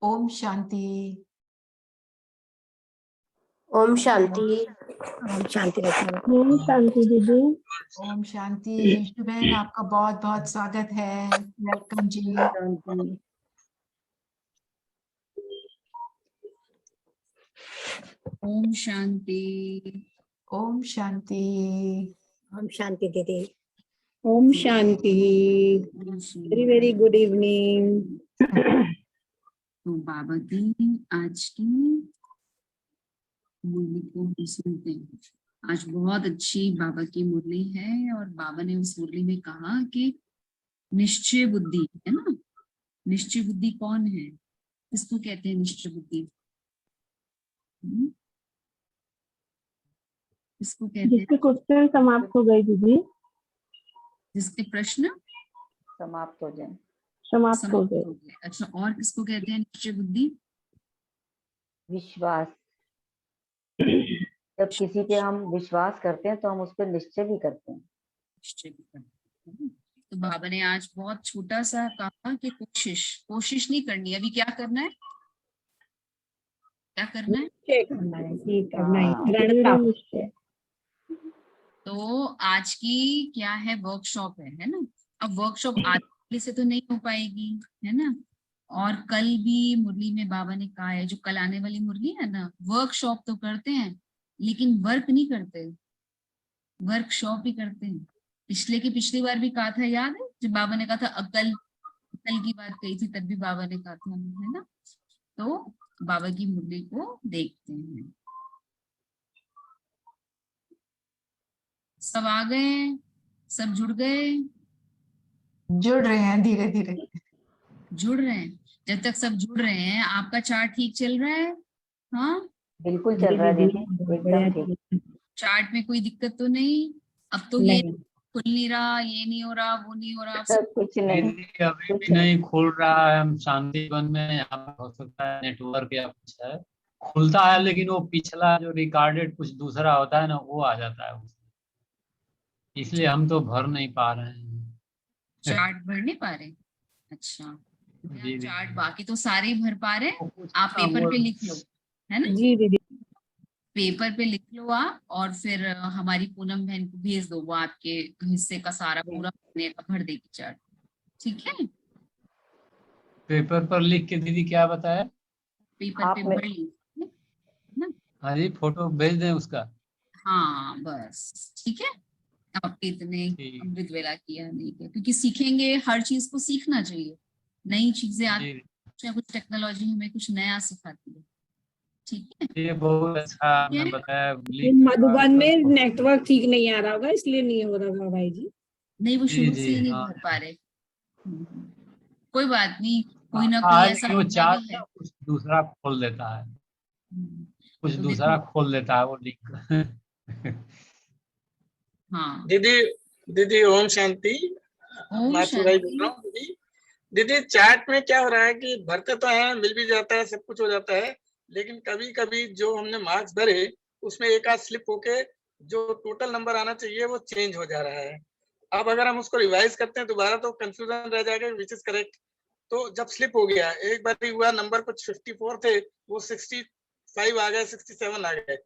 ओम शांति। ओम शांति। ओम शांति रखना। ओम शांति दीदी। ओम शांति। रिशु बहन, आपका बहुत बहुत स्वागत है। वेलकम जी। शांति। ओम शांति। ओम शांति। ओम शांति दीदी। ओम शांति। Very very good evening. तो बाबा की आज की मुरली को हम सुनते हैं। आज बहुत अच्छी बाबा की मुरली है और बाबा ने उस मुरली में कहा कि निश्चय बुद्धि है ना। निश्चय बुद्धि कौन है? किसको कहते हैं निश्चय बुद्धि? किसको कहते हैं? जिसके क्वेश्चन समाप्त हो गए दीदी। जिसके प्रश्न समाप्त हो जाए। समाप्त हो गए। अच्छा, और किसको कहते हैं निश्चय बुद्धि? विश्वास। जब किसी पे हम विश्वास करते हैं तो हम उस पर निश्चय भी करते हैं। निश्चय भी करते हैं। तो बाबा ने आज बहुत छोटा सा कहा कि कोशिश नहीं करनी। अभी क्या करना है? क्या करना है? करना है, ठीक करना है, हाँ। दृढ़ता। निश्चय। तो आज की क्या है? वर्कशॉप है ना। अब वर्कशॉप आज से तो नहीं हो पाएगी, है ना। और कल भी मुरली में बाबा ने कहा है, जो कल आने वाली मुरली है ना, वर्कशॉप तो करते हैं लेकिन वर्क नहीं करते, वर्कशॉप ही करते हैं। पिछली बार भी कहा था, याद है जब बाबा ने कहा था अकल की बात कही थी, तब भी बाबा ने कहा था, है ना। तो बाबा की मुरली को देखते हैं। सब आ गए? सब जुड़ गए? जुड़ रहे हैं धीरे धीरे। जुड़ रहे हैं। जब तक सब जुड़ रहे हैं, आपका चार्ट ठीक चल रहा है? हाँ, बिल्कुल चल रहा है दीदी, एकदम ठीक। चार्ट में कोई दिक्कत तो नहीं? अब तो ये खुल नहीं रहा, ये नहीं हो रहा, वो नहीं हो रहा। कुछ नहीं, अभी भी नहीं खुल रहा है। हम शांति वन में, यहाँ पे हो सकता है नेटवर्क या कुछ है, खुलता है लेकिन वो पिछला जो रिकॉर्डेड कुछ दूसरा होता है ना, वो आ जाता है उसमें। इसलिए हम तो भर नहीं पा रहे हैं। चार्ट भर नहीं पा रहे? अच्छा, जी चार्ट बाकी तो सारे ही भर पा रहे हैं। कुछ आप पेपर पे लिख लो, है ना। जी दीदी। पेपर पे लिख लो आप, और फिर हमारी पूनम बहन को भेज दो। वो आपके हिस्से का सारा पूरा भर देगी चार्ट, ठीक है। पेपर पर लिख के दीदी क्या बताया? पेपर आप पे में भर लीजिए ना। हाँ जी, फोटो भेज दें उसका। हाँ बस ठीक है। आपके इतने ठीक। अमृत वेला किया नहीं किया, क्योंकि सीखेंगे, हर चीज को सीखना चाहिए। नई चीजें आती, जी, कुछ टेक्नोलॉजी हमें कुछ नया सिखाती है, ठीक है। ये बहुत अच्छा आपने बताया। मधुबन में नेटवर्क ठीक नहीं आ रहा होगा, इसलिए नहीं हो रहा भाई जी। नहीं, वो जी शुरू जी से ही नहीं हाँ। भर पा रहे। कोई बात नहीं, कोई ना कोई आज ऐसा वो होता चार्ट भी है। कुछ दूसरा खोल देता है, कुछ तो दूसरा देखो, खोल देता है वो लिंक। हाँ। दीदी दीदी ओम शांति। ओम माथुर भाई बोल शांति। रहा हूँ दीदी। दीदी चार्ट में क्या हो रहा है कि भरते तो हैं, मिल भी जाता है, सब कुछ हो जाता है, लेकिन कभी कभी जो हमने मार्क्स भरे उसमें एक आध स्लिप होके जो टोटल नंबर आना चाहिए वो चेंज हो जा रहा है। अब अगर हम उसको रिवाइज करते हैं दोबारा तो कंफ्यूजन रह जाएगा विच इज करेक्ट। तो जब स्लिप हो गया, एक बार हुआ नंबर कुछ 54 थे, वो 65 आ गए, 67 आ गए।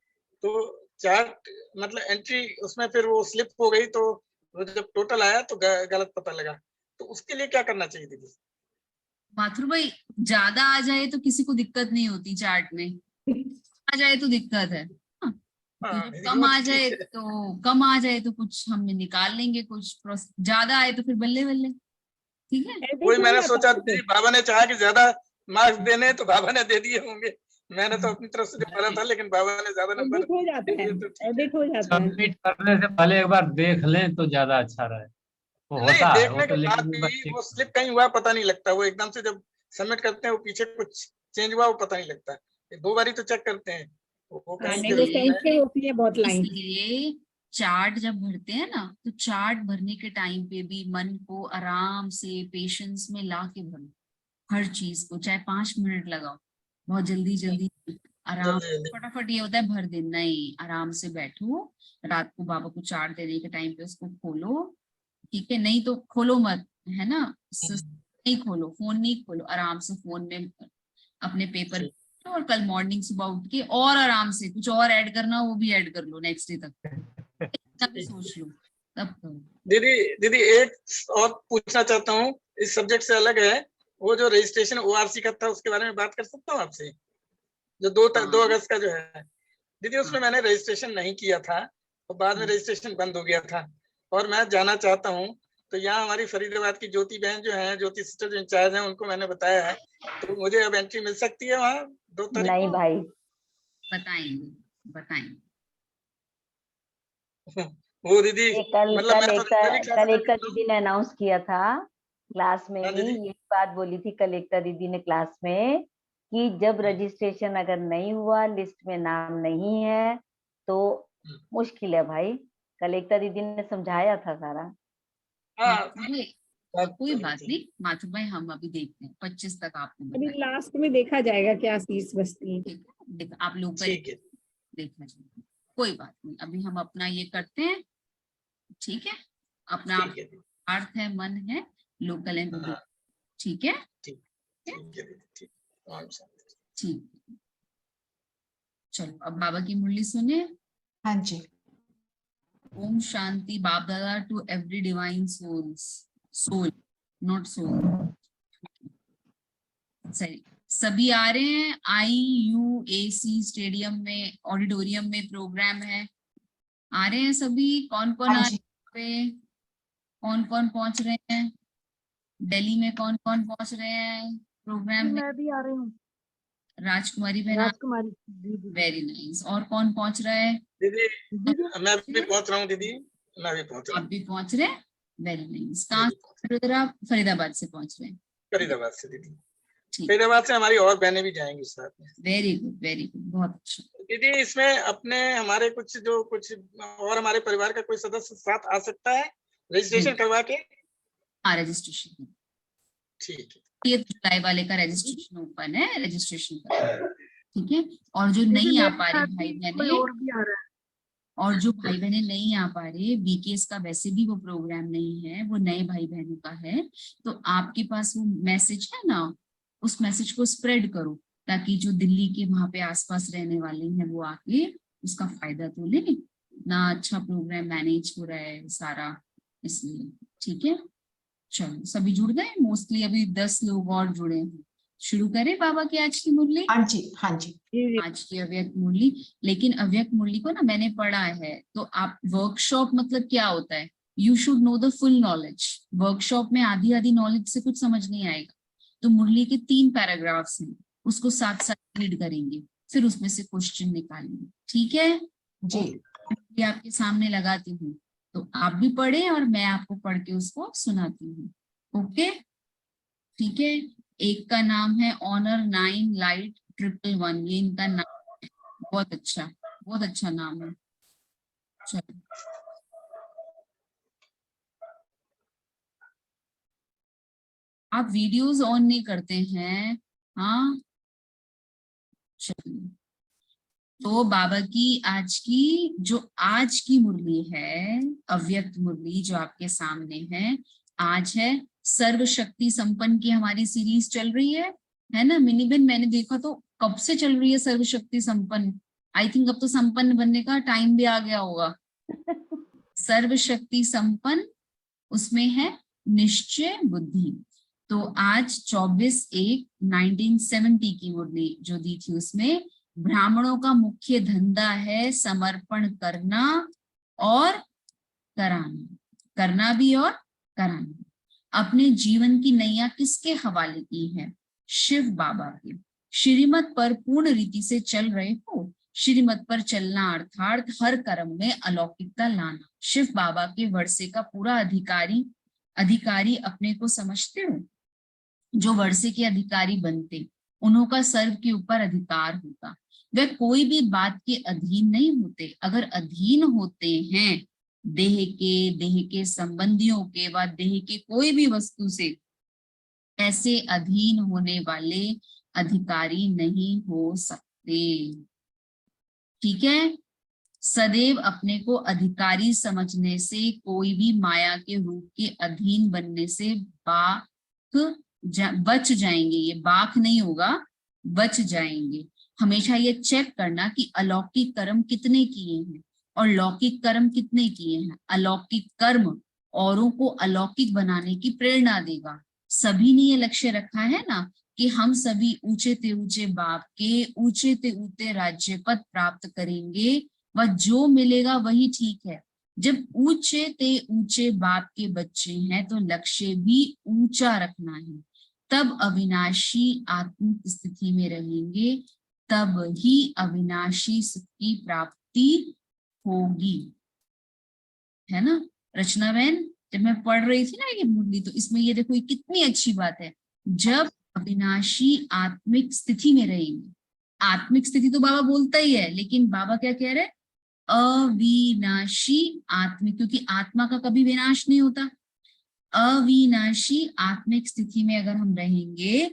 तो चार्ट मतलब एंट्री उसमें फिर वो स्लिप हो गई, तो वो जब टोटल आया तो गलत पता लगा। तो उसके लिए क्या करना चाहिए दीदी? माथुर भाई, ज्यादा आ जाए तो किसी को दिक्कत नहीं होती चार्ट में, आ जाए तो दिक्कत है। हाँ, तो हाँ, जब वो कम आ तो जाए ठीक है। तो कम आ जाए तो कुछ हम निकाल लेंगे, कुछ ज्यादा आए तो फिर बल्ले बल्ले, ठीक है। वही मैंने सोचा दीदी, बाबा ने चाहा कि ज्यादा मार्क्स देने तो बाबा ने दे दिए होंगे। मैंने तो अपनी तरफ से जो पढ़ा था, लेकिन बाबा ने ज्यादा नंबर एडिट हो जाता दे है, दिए तो ठीक है। एडिट हो जाता है। सबमिट करने से पहले एक बार देख लें तो ज्यादा अच्छा रहे। वो नहीं, होता है वो देखने तो, के बाद लेकिन भी बच्चे वो स्लिप कहीं हुआ पता नहीं लगता। वो एकदम से जब सबमिट करते हैं वो पीछे कुछ चेंज हुआ वो पता नहीं लगता। दो बारी तो चेक करते हैं वो कहीं नहीं, वो जरूर है। कैंसिल होती है बहुत लाइन। इसलिए चार्ट जब भरते हैं ना, तो चार्ट भरने के टाइम पे भी मन को आराम से पेशेंस में ला के भरो। हर चीज को चाहे 5 मिनट लगाओ, बहुत जल्दी जल्दी आराम, जल्दी जल्दी। फटाफट ये होता है भर देना। नहीं, आराम से बैठो। रात को बाबा को चार्ट देने के टाइम पे उसको खोलो, ठीक है। नहीं तो खोलो मत, है ना। नहीं खोलो, फोन नहीं खोलो, आराम से फोन में अपने पेपर और कल मॉर्निंग सुबह उठ के और आराम से कुछ और ऐड करना वो भी ऐड कर लो नेक्स्ट डे तक, इतना भी सोच लो तब करो। दीदी एक और पूछना चाहता हूँ, इस सब्जेक्ट से अलग है, वो जो रजिस्ट्रेशन ORC का था उसके बारे में बात कर सकता हूँ आपसे, जो 2 अगस्त का जो है दीदी, उसमें मैंने रजिस्ट्रेशन नहीं किया था और बाद में रजिस्ट्रेशन बंद हो गया था और मैं जाना चाहता हूँ। तो यहाँ हमारी फरीदाबाद की ज्योति बहन जो है, ज्योति सिस्टर जो इंचार्ज है, उनको मैंने बताया है, तो मुझे अब एंट्री मिल सकती है वहाँ 2 तारीख नहीं को? भाई, बताएंगे। वो दीदी ये कल मतलब मैं तो कल regularly एकता classes दीदी ने अनाउंस किया था क्लास में हाँ भी, दीदी। ये बात बोली थी कल एकता दीदी ने क्लास में कि जब रजिस्ट्रेशन अगर नहीं हुआ, लिस्ट में नाम नहीं है तो मुश्किल है भाई। कल एकता दीदी ने समझाया था सारा। हाँ कोई बात नहीं माथुर भाई, हम अभी देखते हैं 25 तक आपको अभी बताएंगे। लास्ट में देखा जाएगा क्या सीट्स बचती हैं। ठीक है, आप लोग ठीक है। देखना चाहिए, कोई बात नहीं, अभी हम अपना ये करते हैं, ठीक है, अपना ठीक है, अर्थ है, मन है, लोकल एंड हाँ, ठीक है, ठीक है दीदी, ठीक। ठीक। चलो अब बाबा की मुरली सुने। हाँ जी। ओम शांति Bap Dada to every divine soul not soul. सही, सभी आ रहे हैं। IUAC स्टेडियम में, ऑडिटोरियम में प्रोग्राम है, आ रहे हैं सभी? कौन कौन हाँ आ जी। रहे हैं? कौन कौन पहुंच रहे हैं? दिल्ली में कौन कौन पहुंच रहे हैं प्रोग्राम में? मैं भी आ रही हूँ। राजकुमारी बहन, राजकुमारी वेरी नाइस। और कौन पहुंच रहा है? दीदी मैं भी पहुंच रहा हूँ दीदी, मैं भी पहुंच रहा आप हूँ। भी पहुंच रहे हैं, वेरी नाइस। कहाँ से? आप फरीदाबाद से पहुंच रहे हैं? फरीदाबाद से दीदी, ठीक, फरीदाबाद से हमारी और बहनें भी जाएंगी साथ में। वेरी गुड, बहुत अच्छा। दीदी इसमें अपने हमारे कुछ और हमारे परिवार का कोई सदस्य साथ आ सकता है रजिस्ट्रेशन करवा के? हाँ, रजिस्ट्रेशन ठीक है। 30 जुलाई वाले का रजिस्ट्रेशन ओपन है, रजिस्ट्रेशन करें, ठीक है। और जो नहीं आ पा रहे भाई बहने, और भी आ रहा है। और जो भाई बहने नहीं आ पा रहे, BKS का वैसे भी वो प्रोग्राम नहीं है, वो नए भाई बहनों का है, तो आपके पास वो मैसेज है ना, उस मैसेज को स्प्रेड करो ताकि जो दिल्ली के वहां पे आसपास रहने वाले हैं वो आके उसका फायदा तो ले। ना अच्छा प्रोग्राम मैनेज हो रहा है सारा, इसलिए ठीक है। चलो सभी जुड़ गए? मोस्टली अभी 10 लोग और जुड़े हैं। शुरू करें बाबा की आज की मुरली? हाँ जी। हाँ जी। आज की अव्यक्त मुरली। लेकिन अव्यक्त मुरली को ना मैंने पढ़ा है, तो आप वर्कशॉप मतलब क्या होता है, you should know the full knowledge. Workshop में आधी आधी नॉलेज से कुछ समझ नहीं आएगा, तो मुरली के 3 पैराग्राफ्स हैं, उसको साथ साथ रीड करेंगे, फिर उसमें से क्वेश्चन निकालेंगे, ठीक है जी। ये आपके सामने लगाती हूँ, तो आप भी पढ़े और मैं आपको पढ़ के उसको सुनाती हूँ, ओके ठीक है। एक का नाम है ऑनर 9 लाइट 111, ये इनका नाम है, बहुत अच्छा नाम है। चलो आप वीडियोस ऑन नहीं करते हैं? हाँ चलिए, तो बाबा की आज की मुरली है, अव्यक्त मुरली जो आपके सामने है, आज है सर्वशक्ति संपन्न की हमारी सीरीज चल रही है ना मिनी बेन? मैंने देखा तो कब से चल रही है सर्वशक्ति संपन्न, आई थिंक अब तो संपन्न बनने का टाइम भी आ गया होगा। सर्वशक्ति संपन्न, उसमें है निश्चय बुद्धि। तो आज 24/1/1970 की मुरली जो दी थी, उसमें ब्राह्मणों का मुख्य धंधा है समर्पण करना और कराना, करना भी और कराना। अपने जीवन की नैया किसके हवाले की है? शिव बाबा के। श्रीमत पर पूर्ण रीति से चल रहे हो, श्रीमत पर चलना अर्थात हर कर्म में अलौकिकता लाना। शिव बाबा के वर्षे का पूरा अधिकारी अपने को समझते हो? जो वर्षे के अधिकारी बनते, उन्हों का सर्व के ऊपर अधिकार होता, वे कोई भी बात के अधीन नहीं होते। अगर अधीन होते हैं देह के संबंधियों के व देह के कोई भी वस्तु से, ऐसे अधीन होने वाले अधिकारी नहीं हो सकते, ठीक है। सदैव अपने को अधिकारी समझने से, कोई भी माया के रूप के अधीन बनने से बच जाएंगे। ये बाक नहीं होगा, बच जाएंगे। हमेशा ये चेक करना कि अलौकिक कर्म कितने किए हैं और लौकिक कर्म कितने किए हैं। अलौकिक कर्म औरों को अलौकिक बनाने की प्रेरणा देगा। सभी ने ये लक्ष्य रखा है ना कि हम सभी ऊंचे ते ऊंचे बाप के ऊंचे ते ऊंचे राज्य पद प्राप्त करेंगे, वह जो मिलेगा वही ठीक है। जब ऊंचे ते ऊंचे बाप के बच्चे हैं तो लक्ष्य भी ऊंचा रखना है, तब अविनाशी आत्मिक स्थिति में रहेंगे, तब ही अविनाशी सुख की प्राप्ति होगी, है ना। रचना बहन, जब मैं पढ़ रही थी ना ये मुरली, तो इसमें ये देखो ये कितनी अच्छी बात है। जब अविनाशी आत्मिक स्थिति में रहेंगे, आत्मिक स्थिति तो बाबा बोलता ही है, लेकिन बाबा क्या कह रहे हैं, अविनाशी आत्मिक, क्योंकि आत्मा का कभी विनाश नहीं होता। अविनाशी आत्मिक स्थिति में अगर हम रहेंगे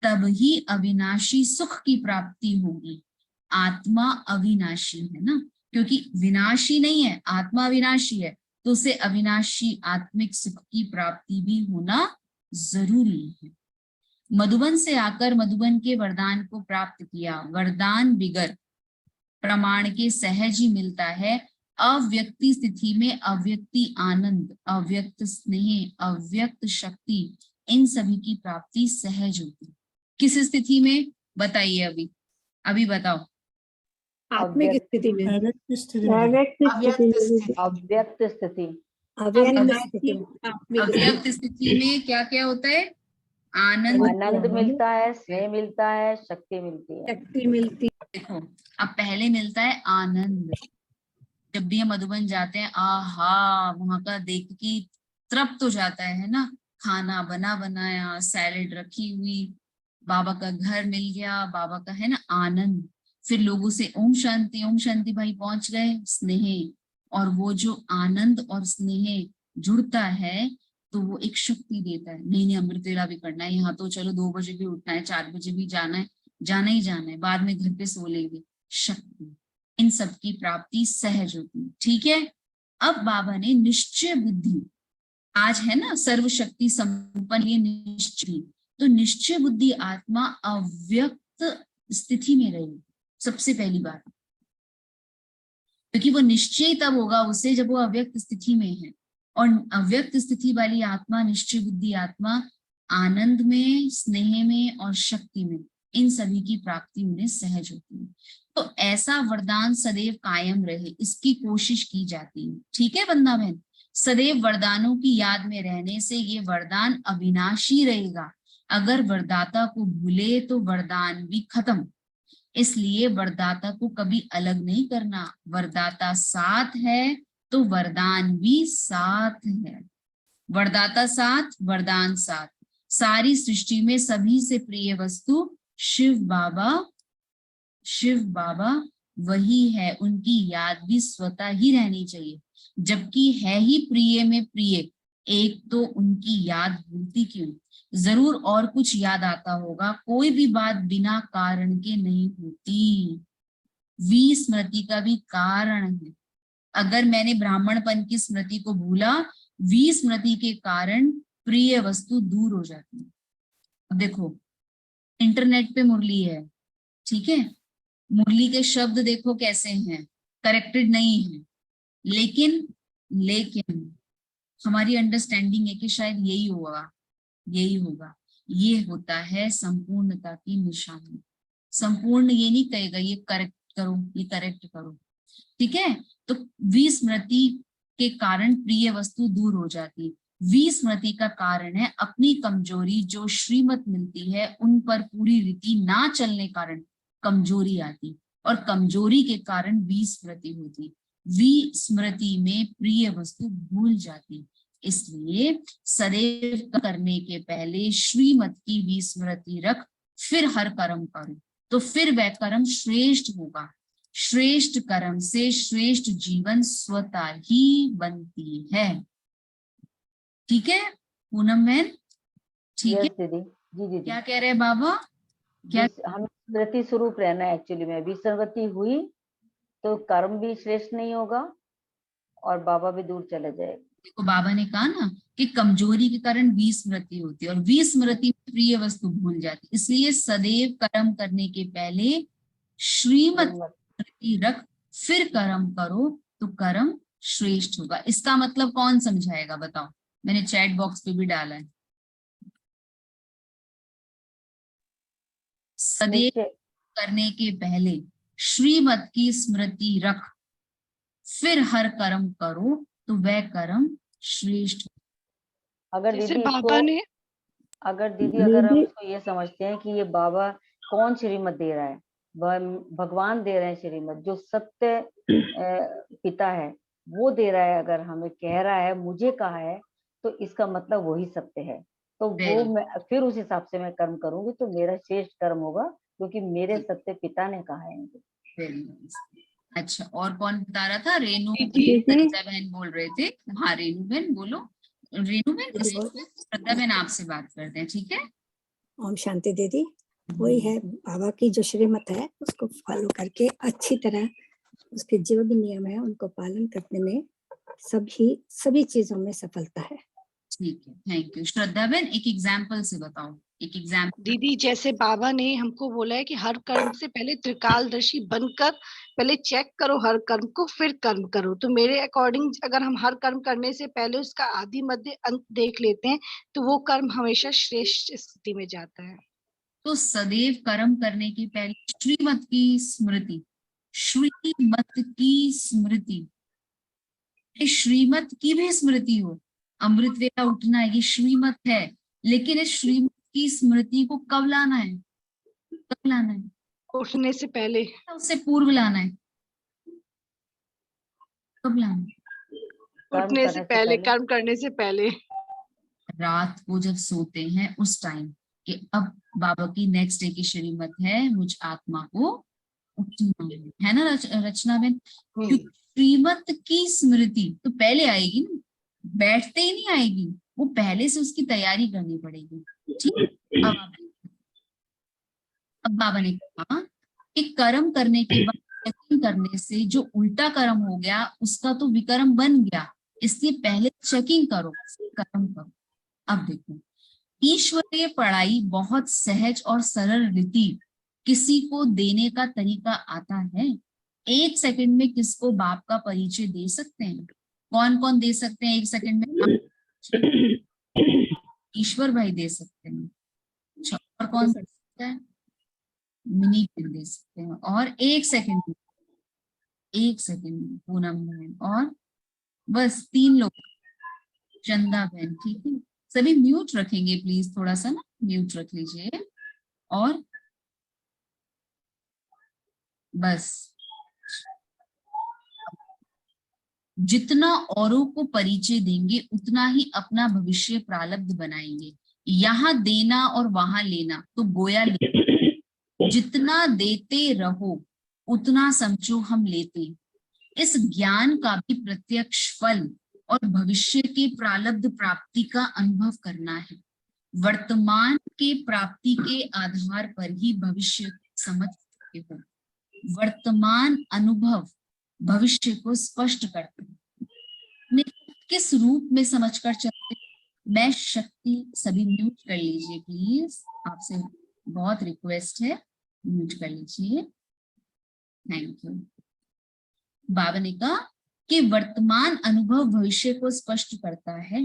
तब ही अविनाशी सुख की प्राप्ति होगी। आत्मा अविनाशी है ना, क्योंकि विनाशी नहीं है, आत्मा अविनाशी है, तो उसे अविनाशी आत्मिक सुख की प्राप्ति भी होना जरूरी है। मधुबन से आकर मधुबन के वरदान को प्राप्त किया। वरदान बिगर प्रमाण के सहज ही मिलता है। अव्यक्ति स्थिति में अव्यक्ति आनंद, अव्यक्त स्नेह, अव्यक्त शक्ति, इन सभी की प्राप्ति सहज होती। किस स्थिति में बताइए, अभी बताओ। आत्मिक स्थिति में, अव्यक्त स्थिति, अव्यक्त स्थिति, अव्यक्त स्थिति में क्या क्या होता है, आनंद मिलता है, स्नेह मिलता है, शक्ति मिलती है। शक्ति मिलती। देखो, अब पहले मिलता है आनंद। जब भी हम मधुबन जाते हैं, आहा, वहां का देख के तृप्त हो जाता है ना। खाना बना बनाया, सैलेड रखी हुई, बाबा का घर मिल गया, बाबा का है ना आनंद। फिर लोगों से ओम शांति भाई पहुंच गए, स्नेह, और वो जो आनंद और स्नेह जुड़ता है तो वो एक शक्ति देता है। नहीं अमृत वेला भी करना है, यहाँ तो चलो 2 बजे भी उठना है, 4 बजे भी जाना है, जाना ही जाना है, बाद में घर पे सो लेंगे। शक्ति, इन सब की प्राप्ति सहज होती है। ठीक है। अब बाबा ने निश्चय बुद्धि, आज है ना सर्वशक्ति संपन्न ये निश्चय, तो निश्चय बुद्धि आत्मा अव्यक्त स्थिति में रहेगी। सबसे पहली बात, क्योंकि वो निश्चय तब होगा उसे जब वो अव्यक्त स्थिति में है, और अव्यक्त स्थिति वाली आत्मा, निश्चय बुद्धि आत्मा, आनंद में, स्नेह में और शक्ति में, इन सभी की प्राप्ति उन्हें सहज होती है। तो ऐसा वरदान सदैव कायम रहे, इसकी कोशिश की जाती है। ठीक है बंदा बहन, सदैव वरदानों की याद में रहने से ये वरदान अविनाशी रहेगा। अगर वरदाता को भूले तो वरदान भी खत्म। इसलिए वरदाता को कभी अलग नहीं करना। वरदाता साथ है तो वरदान भी साथ है। वरदाता साथ, वरदान साथ। सारी सृष्टि में सभी से प्रिय वस्तु शिव बाबा वही है। उनकी याद भी स्वतः ही रहनी चाहिए, जबकि है ही प्रिय में प्रिय एक, तो उनकी याद भूलती क्यों। जरूर और कुछ याद आता होगा, कोई भी बात बिना कारण के नहीं होती। विस्मृति का भी कारण है। अगर मैंने ब्राह्मणपन की स्मृति को भूला, विस्मृति के कारण प्रिय वस्तु दूर हो जाती है। अब देखो, इंटरनेट पे मुरली है, ठीक है, मुरली के शब्द देखो कैसे हैं, करेक्टेड नहीं है, लेकिन हमारी अंडरस्टैंडिंग है कि शायद यही होगा। ये होता है संपूर्णता की निशानी। संपूर्ण ये नहीं कहेगा ये करेक्ट करो, ये करेक्ट करो, ठीक है। तो विस्मृति के कारण प्रिय वस्तु दूर हो जाती। विस्मृति का कारण है अपनी कमजोरी, जो श्रीमत मिलती है उन पर पूरी रीति ना चलने कारण कमजोरी आती, और कमजोरी के कारण विस्मृति होती। विस्मृति में प्रिय वस्तु भूल जाती। इसलिए सदैव करने के पहले श्रीमत की विस्मृति रख, फिर हर कर्म करो, तो फिर वह कर्म श्रेष्ठ होगा। श्रेष्ठ कर्म से श्रेष्ठ जीवन स्वतः ही बनती है। ठीक है पूनम बहन, ठीक है दीदी? जी। क्या कह रहे हैं बाबा? क्या हम स्मृति स्वरूप रहना है। एक्चुअली में विसर्गति हुई तो कर्म भी श्रेष्ठ नहीं होगा और बाबा भी दूर चले जाएगा। देखो बाबा ने कहा ना कि कमजोरी के कारण विस्मृति होती है और विस्मृति में प्रिय वस्तु भूल जाती, इसलिए सदैव कर्म करने के पहले श्रीमत स्मृति रख फिर कर्म करो तो कर्म श्रेष्ठ होगा। इसका मतलब कौन समझाएगा बताओ, मैंने चैट बॉक्स पे भी डाला है। सदैव करने के पहले श्रीमत की स्मृति रख फिर हर कर्म करो तो वह कर्म श्रेष्ठ। अगर जैसे दीदी बाबा ने अगर हम इसको ये समझते हैं कि ये बाबा कौन श्रीमत दे रहा है, भगवान दे रहे हैं श्रीमत, जो सत्य पिता है वो दे रहा है, अगर हमें कह रहा है, मुझे कहा है, तो इसका मतलब वही सत्य है। तो वो मैं फिर उस हिसाब से मैं कर्म करूंगी तो मेरा श्रेष्ठ कर्म होगा, क्योंकि मेरे सत्य पिता ने कहा है। Very nice. अच्छा, और कौन बता रहा था? रेनू दीदी। श्रद्धा बहन बोल रहे थे। हाँ रेनू बहन बोलो। रेनू बहन श्रद्धा बहन आपसे बात करते हैं, ठीक है? ओम शांति दीदी। वही है, बाबा की जो श्रीमत है उसको फॉलो करके अच्छी तरह उसके जो भी नियम है उनको पालन करने में सभी चीजों में सफलता है। ठीक है, थैंक यू। श्रद्धा बहन एक एग्जाम्पल से बताओ, एक एग्जाम्पल। दीदी जैसे बाबा ने हमको बोला है कि हर कर्म से पहले त्रिकालदर्शी बनकर पहले चेक करो हर कर्म को, फिर कर्म करो। तो मेरे अकॉर्डिंग अगर हम हर कर्म करने से पहले उसका आदि मध्य अंत देख लेते हैं तो वो कर्म हमेशा श्रेष्ठ स्थिति में जाता है। तो सदैव कर्म करने के पहले श्रीमत की स्मृति, श्रीमत की स्मृति, श्रीमत की भी स्मृति हो। अमृत वेला उठना है, ये श्रीमत है, लेकिन इस श्रीमत की स्मृति को कब लाना है? कब लाना है? उठने से पहले, उससे पूर्व लाना है। कब लाना है? उठने से पहले, कर्म करने से पहले। रात को जब सोते हैं उस टाइम कि अब बाबा की नेक्स्ट डे की श्रीमत है, मुझ आत्मा को उठना है ना रचना बहन? श्रीमत की स्मृति तो पहले आएगी ना, बैठते ही नहीं आएगी, वो पहले से उसकी तैयारी करनी पड़ेगी। ठीक। अब बाबा ने कहा कि कर्म करने के बाद चेकिंग करने से जो उल्टा कर्म हो गया उसका तो विकर्म बन गया, इसलिए पहले चेकिंग करो कर्म करो। अब देखो, ईश्वरीय पढ़ाई बहुत सहज और सरल रीति किसी को देने का तरीका आता है। 1 सेकंड में किसको बाप का परिचय दे सकते हैं? कौन कौन दे सकते हैं 1 सेकंड में? ईश्वर भाई दे सकते हैं। और कौन दे सकता है? मिनी दे सकते हैं। और 1 सेकंड में पूनम बहन, और बस 3 लोग, चंदा बहन। ठीक है, सभी म्यूट रखेंगे प्लीज, थोड़ा सा ना म्यूट रख लीजिए। और बस जितना औरों को परिचय देंगे उतना ही अपना भविष्य प्रारब्ध बनाएंगे। यहाँ देना और वहां लेना तो गोया लेना, जितना देते रहो उतना समझो हम लेते। इस ज्ञान का भी प्रत्यक्ष फल और भविष्य के प्रारब्ध प्राप्ति का अनुभव करना है। वर्तमान के प्राप्ति के आधार पर ही भविष्य समझ सकते हो। वर्तमान अनुभव भविष्य को स्पष्ट करते हैं। किस रूप में समझकर चलते? मैं शक्ति, सभी म्यूट कर लीजिए प्लीज, आपसे बहुत रिक्वेस्ट है, म्यूट कर लीजिए, थैंक यू। बाबा ने कहा कि वर्तमान अनुभव भविष्य को स्पष्ट करता है।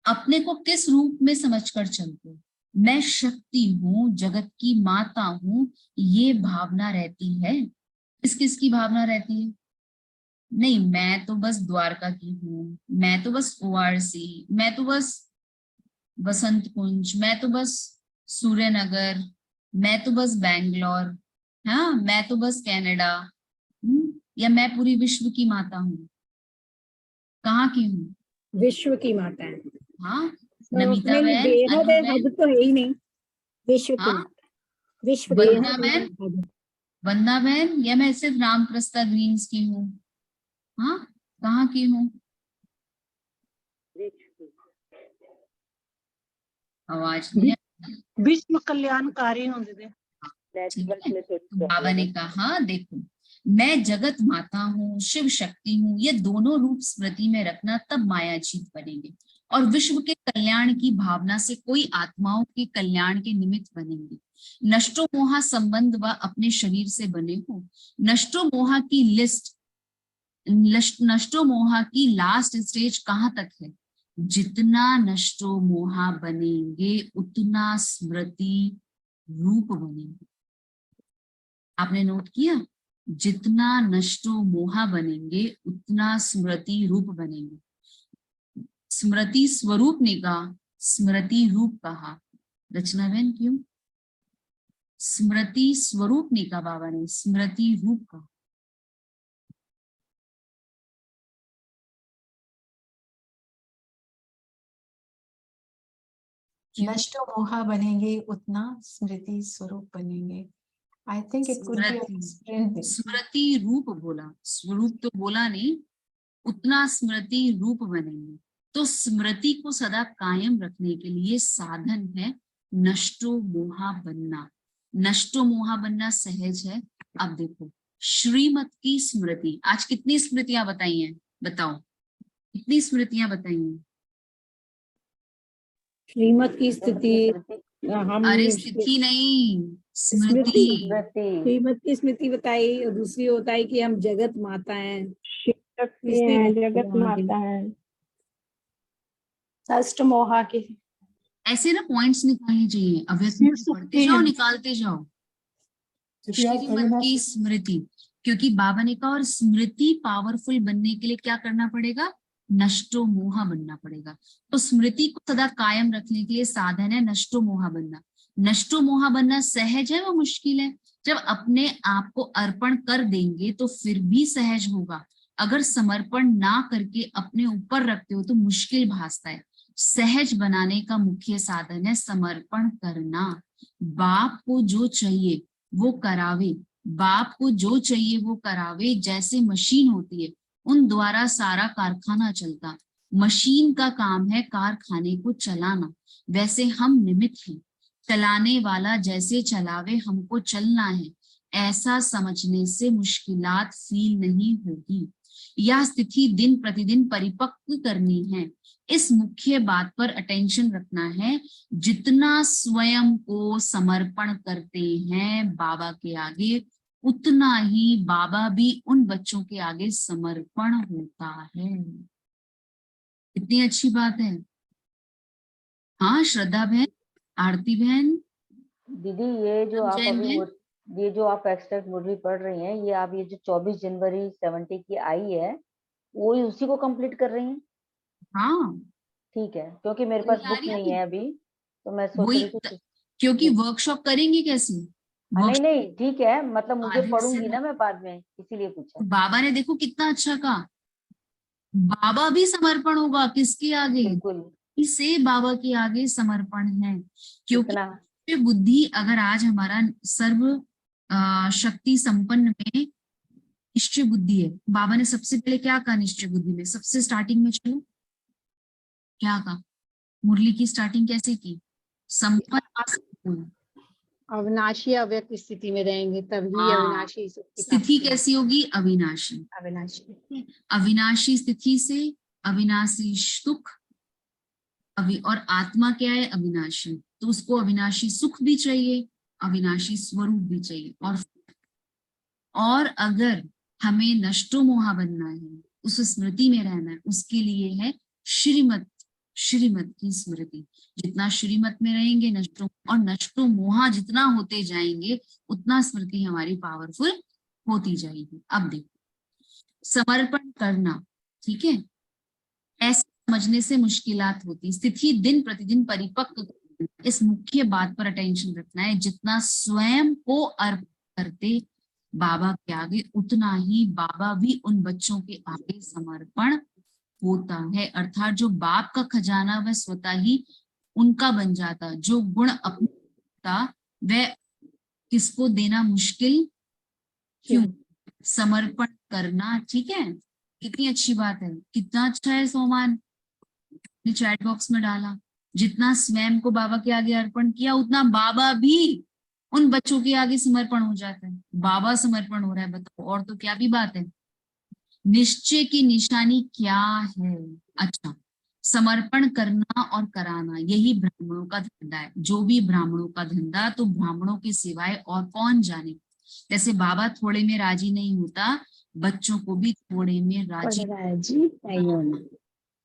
अपने को किस रूप में समझकर चलते? मैं शक्ति हूँ, जगत की माता हूँ, ये भावना रहती है। किसकी भावना रहती है? नहीं, मैं तो बस द्वारका की हूँ, मैं तो बस ओआरसी, मैं तो बस बसंत कुंज, मैं तो बस सूर्यनगर, मैं तो बस बैंगलोर, हाँ मैं तो बस कनाडा, या मैं पूरी विश्व की माता हूँ। कहाँ की हूँ? विश्व की माता है। हाँ, तो नमिता उसमें बहन, बेहद है, अनु हद बहन, तो है ही नहीं। विश्व की हाँ? माता, विश्व वंदना की बहन, हद। वंदना बहन, या मैं सिर्फ रामप्रस्था ग्रीन्स की हूँ? हाँ, कहाँ की हूँ? आवाज नहीं है। विश्व कल्याणकारी हूँ दीदी। ठीक है, तो बाबा ने कहा देखो, मैं जगत माता हूँ, शिव शक्ति हूँ, ये दोनों रूप स्मृति में रखना, तब माया जीत बनेंगे और विश्व के कल्याण की भावना से कोई आत्माओं के कल्याण के निमित्त बनेंगे। नष्टो मोहा संबंध व अपने शरीर से बने हो। नष्टो मोहा की लिस्ट, नष्टो मोहा की लास्ट स्टेज कहाँ तक है? जितना नष्टो मोहा बनेंगे उतना स्मृति रूप बनेंगे। आपने नोट किया? जितना नष्टो मोहा बनेंगे उतना स्मृति रूप बनेंगे। स्मृति स्वरूप ने कहा, स्मृति रूप कहा। रचना बहन क्यों? स्मृति स्वरूप ने कहा बाबा ने, स्मृति रूप कहा। नष्टो मोहा बनेंगे उतना स्मृति स्वरूप बनेंगे। I think it could be स्मृति रूप बोला, स्वरूप तो बोला नहीं, उतना स्मृति रूप बनेंगे। तो स्मृति को सदा कायम रखने के लिए साधन है नष्टो मोहा बनना। नष्टो मोहा बनना सहज है। अब देखो, श्रीमत की स्मृति, आज कितनी स्मृतियां बताई हैं? बताओ कितनी स्मृतियां बताई हैं? श्रीमत की स्थिति, हम अरे स्थिति नहीं, स्मृति। श्रीमत की स्मृति बताई, और दूसरी होता है कि हम जगत माता हैं, जगत माता है। नष्ट मोहा की, ऐसे ना पॉइंट्स निकालने चाहिए, अव्यक्त पढ़ते जाओ, निकालते जाओ। श्रीमत की स्मृति, क्योंकि बाबा ने कहा और स्मृति पावरफुल बनने के लिए क्या करना पड़ेगा? नष्टो मोहा बनना पड़ेगा। तो स्मृति को सदा कायम रखने के लिए साधन है नष्टो मोहा बनना। नष्टो मोहा बनना सहज है वो मुश्किल है? जब अपने आप को अर्पण कर देंगे तो फिर भी सहज होगा। अगर समर्पण ना करके अपने ऊपर रखते हो तो मुश्किल भासता है। सहज बनाने का मुख्य साधन है समर्पण करना। बाप को जो चाहिए वो करावे, बाप को जो चाहिए वो करावे। जैसे मशीन होती है उन द्वारा सारा कारखाना चलता, मशीन का काम है कारखाने को चलाना, वैसे हम निमित्त हैं। चलाने वाला जैसे चलावे हमको चलना है, ऐसा समझने से मुश्किलात फील नहीं होगी। यह स्थिति दिन प्रतिदिन परिपक्व करनी है। इस मुख्य बात पर अटेंशन रखना है। जितना स्वयं को समर्पण करते हैं बाबा के आगे, उतना ही बाबा भी उन बच्चों के आगे समर्पण होता है। कितनी अच्छी बात है। हाँ श्रद्धा बहन, आरती बहन। दीदी ये जो आप एक्सट्रैक्ट मुरली पढ़ रही हैं, ये आप ये जो 24 जनवरी 70 की आई है वो उसी को कंप्लीट कर रही हैं? हाँ ठीक है, क्योंकि मेरे पास बुक नहीं है अभी, तो मैं सोच रही थी क्योंकि वर्कशॉप करेंगे कैसे? नहीं ठीक है, मतलब मुझे पढ़ूंगी ना मैं बाद में, इसीलिए पूछा। बाबा ने देखो कितना अच्छा कहा, बाबा भी समर्पण होगा किसके आगे? इसे बाबा के आगे समर्पण है। क्योंकि बुद्धि अगर आज हमारा सर्व शक्ति संपन्न में निश्चय बुद्धि है, बाबा ने सबसे पहले क्या कहा निश्चय बुद्धि में? सबसे स्टार्टिंग में चलो क्या कहा? मुरली की स्टार्टिंग कैसे की? संपन्न अविनाशी अव्यक्त स्थिति में रहेंगे तभी अविनाशी स्थिति कैसी होगी? अविनाशी। अविनाशी स्थिति से अविनाशी सुख, और आत्मा क्या है? अविनाशी। तो उसको अविनाशी सुख भी चाहिए, अविनाशी स्वरूप भी चाहिए। और अगर हमें नष्टो मोहा बनना है, उस स्मृति में रहना है, उसके लिए है श्रीमत, श्रीमत की स्मृति। जितना श्रीमत में रहेंगे नष्टो और नष्टो मोहा जितना होते जाएंगे उतना स्मृति हमारी पावरफुल होती जाएगी। अब देखो समर्पण करना, ठीक है, ऐसे समझने से मुश्किलात होती। स्थिति दिन प्रतिदिन परिपक्व, इस मुख्य बात पर अटेंशन रखना है। जितना स्वयं को अर्पण करते बाबा के आगे, उतना ही बाबा भी उन बच्चों के आगे समर्पण होता है। अर्थात जो बाप का खजाना वह स्वतः ही उनका बन जाता। जो गुण अपना वह किसको देना मुश्किल क्यों? समर्पण करना, ठीक है। कितनी अच्छी बात है, कितना अच्छा है सोमान ने चैट बॉक्स में डाला। जितना स्वयं को बाबा के आगे अर्पण किया उतना बाबा भी उन बच्चों के आगे समर्पण हो जाता है, बाबा समर्पण हो रहा है। बताओ और तो क्या भी बात है। निश्चय की निशानी क्या है? अच्छा, समर्पण करना और कराना, यही ब्राह्मणों का धंधा है। जो भी ब्राह्मणों का धंधा, तो ब्राह्मणों के सिवाय और कौन जाने। जैसे बाबा थोड़े में राजी नहीं होता, बच्चों को भी थोड़े में राजी नहीं होना।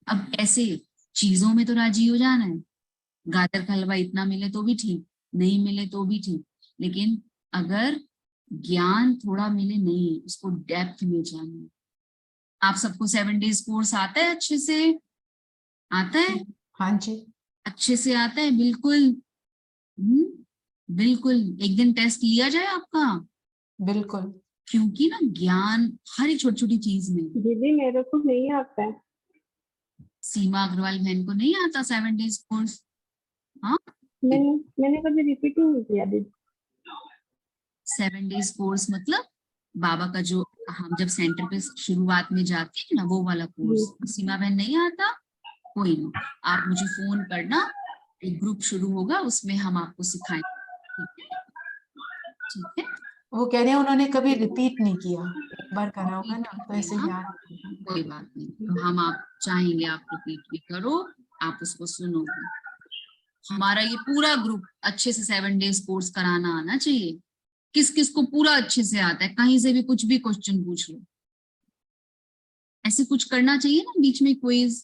अब ऐसे चीजों में तो राजी हो जाना है। गाजर का हलवा इतना मिले तो भी ठीक, नहीं मिले तो भी ठीक, लेकिन अगर ज्ञान थोड़ा मिले, नहीं, उसको डेप्थ में जाना। आप सबको 7 डेज कोर्स आता है? अच्छे से आता है? हाँ जी, अच्छे से आता है, बिल्कुल। बिल्कुल। एक दिन टेस्ट लिया जाए आपका, बिल्कुल। क्योंकि ना ज्ञान हर एक छोटी छोटी चीज में। दीदी मेरे को नहीं आता है। सीमा अग्रवाल बहन को नहीं आता 7 डेज कोर्स? हाँ, मैंने कभी रिपीट ही नहीं किया दीदी। 7 डेज कोर्स मतलब बाबा का जो हम जब सेंटर पे शुरुआत में जाते हैं ना, वो वाला कोर्स। सीमा बहन नहीं आता? कोई नहीं, आप मुझे फोन करना, एक ग्रुप शुरू होगा, उसमें हम आपको सिखाएंगे। ठीक है? ठीक है, वो कह रहे हैं उन्होंने कभी रिपीट नहीं किया, एक बार करा होगा ना तो ऐसे हाँ, याद रहेगा। कोई बात नहीं। तो हम आप चाहेंगे आप रिपीट भी करो, आप उसको सुनोगे। हमारा ये पूरा ग्रुप अच्छे से 7 डेज कोर्स कराना आना चाहिए। किस किस को पूरा अच्छे से आता है, कहीं से भी कुछ भी क्वेश्चन पूछ लो। ऐसे कुछ करना चाहिए ना बीच में क्विज।